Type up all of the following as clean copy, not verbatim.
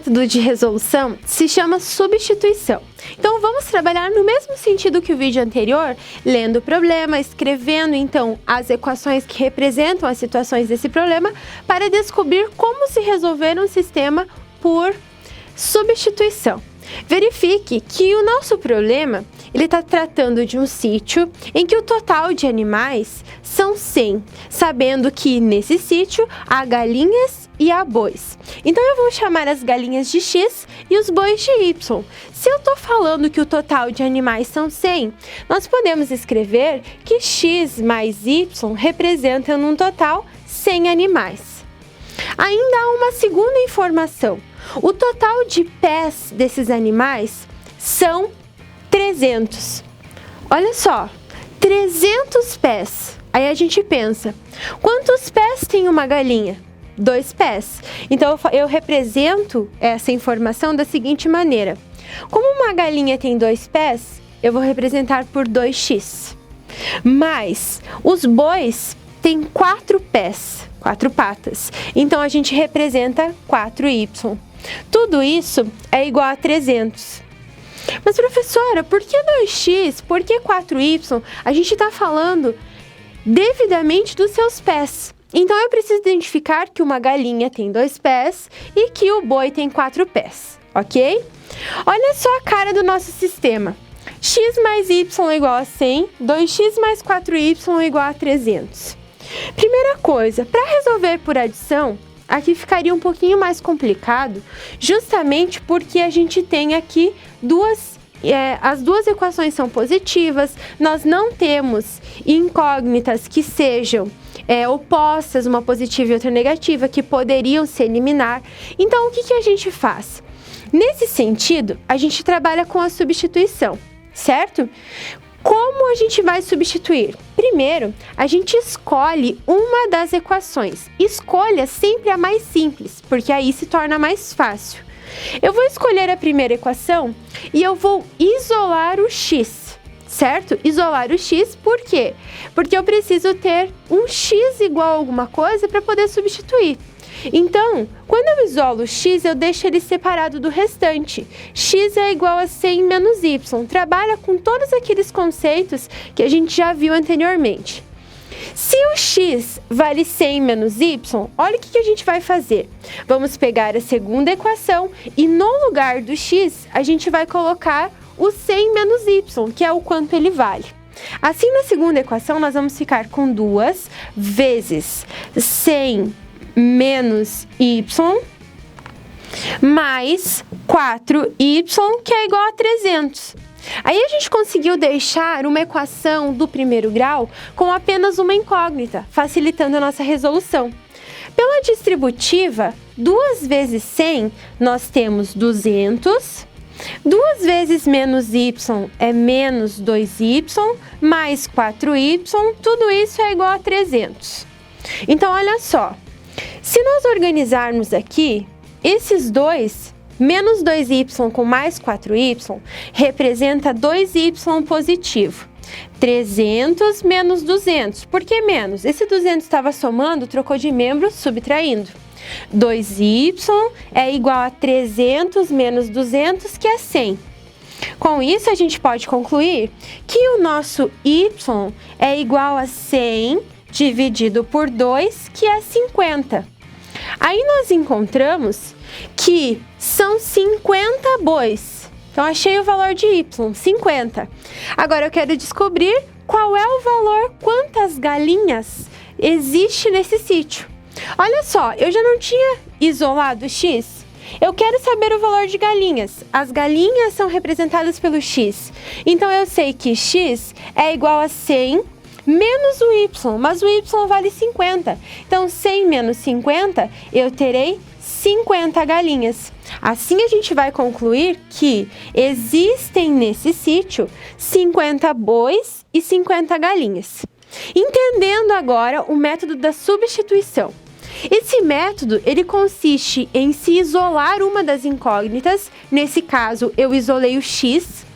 método de resolução se chama substituição. Então, vamos trabalhar no mesmo sentido que o vídeo anterior, lendo o problema, escrevendo, então, as equações que representam as situações desse problema, para descobrir como se resolver um sistema por substituição. Verifique que o nosso problema, ele está tratando de um sítio em que o total de animais são 100, sabendo que nesse sítio há galinhas e há bois. Então, eu vou chamar as galinhas de X e os bois de Y. Se eu estou falando que o total de animais são 100, nós podemos escrever que X mais Y representam num total 100 animais. Ainda há uma segunda informação. O total de pés desses animais são 300. Olha só, 300 pés. Aí a gente pensa, quantos pés tem uma galinha? 2 pés. Então, eu represento essa informação da seguinte maneira. Como uma galinha tem 2 pés, eu vou representar por 2x. Mas os bois têm 4 pés, 4 patas. Então, a gente representa 4y. Tudo isso é igual a 300. Mas, professora, por que 2x? Por que 4y? A gente está falando devidamente dos seus pés. Então, eu preciso identificar que uma galinha tem 2 pés e que o boi tem 4 pés, ok? Olha só a cara do nosso sistema. X mais y igual a 100, 2x mais 4y igual a 300. Primeira coisa, para resolver por adição, aqui ficaria um pouquinho mais complicado, justamente porque a gente tem aqui as duas equações são positivas, nós não temos incógnitas que sejam opostas, uma positiva e outra negativa, que poderiam se eliminar. Então, o que a gente faz? Nesse sentido, a gente trabalha com a substituição, certo? Como a gente vai substituir? Primeiro, a gente escolhe uma das equações. Escolha sempre a mais simples, porque aí se torna mais fácil. Eu vou escolher a primeira equação e eu vou isolar o x, certo? Isolar o x, por quê? Porque eu preciso ter um x igual a alguma coisa para poder substituir. Então, quando eu isolo o x, eu deixo ele separado do restante. X é igual a 100 menos y. Trabalha com todos aqueles conceitos que a gente já viu anteriormente. Se o x vale 100 menos y, olha o que a gente vai fazer. Vamos pegar a segunda equação e no lugar do x, a gente vai colocar o 100 menos y, que é o quanto ele vale. Assim, na segunda equação, nós vamos ficar com 2 vezes 100 menos y mais 4y, que é igual a 300. Aí a gente conseguiu deixar uma equação do primeiro grau com apenas uma incógnita, facilitando a nossa resolução. Pela distributiva, 2 vezes 100, nós temos 200. 2 vezes menos y é menos 2y, mais 4y, tudo isso é igual a 300. Então, olha só. Se nós organizarmos aqui, esses dois, menos 2y com mais 4y, representa 2y positivo. 300 menos 200. Por que menos? Esse 200 estava somando, trocou de membro, subtraindo. 2y é igual a 300 menos 200, que é 100. Com isso, a gente pode concluir que o nosso y é igual a 100 dividido por 2, que é 50. Aí nós encontramos que são 50 bois. Então, achei o valor de y, 50. Agora, eu quero descobrir qual é o valor, quantas galinhas existe nesse sítio. Olha só, eu já não tinha isolado o x. Eu quero saber o valor de galinhas. As galinhas são representadas pelo x. Então, eu sei que x é igual a 100 menos o y, mas o y vale 50. Então, 100 menos 50, eu terei 50 galinhas. Assim, a gente vai concluir que existem nesse sítio 50 bois e 50 galinhas. Entendendo agora o método da substituição. Esse método, ele consiste em se isolar uma das incógnitas. Nesse caso, eu isolei o x.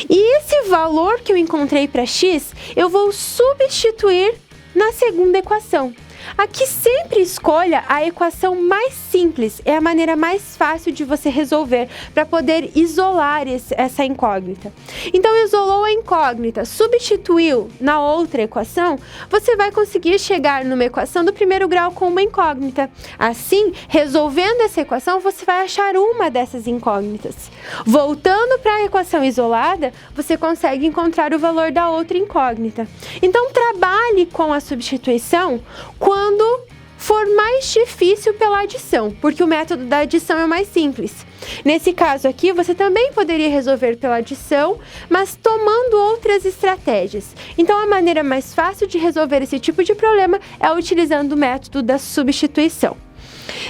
E esse valor que eu encontrei para x, eu vou substituir na segunda equação. Aqui sempre escolha a equação mais simples, é a maneira mais fácil de você resolver para poder isolar essa incógnita. Então, isolou a incógnita, substituiu na outra equação, você vai conseguir chegar numa equação do primeiro grau com uma incógnita. Assim, resolvendo essa equação, você vai achar uma dessas incógnitas. Voltando para a equação isolada, você consegue encontrar o valor da outra incógnita. Então, trabalhe com a substituição quando for mais difícil pela adição, porque o método da adição é mais simples. Nesse caso aqui, você também poderia resolver pela adição, mas tomando outras estratégias. Então, a maneira mais fácil de resolver esse tipo de problema é utilizando o método da substituição.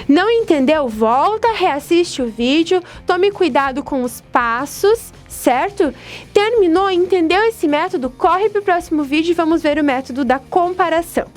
Não entendeu? Volta, reassiste o vídeo, tome cuidado com os passos, certo? Terminou? Entendeu esse método? Corre para o próximo vídeo e vamos ver o método da comparação.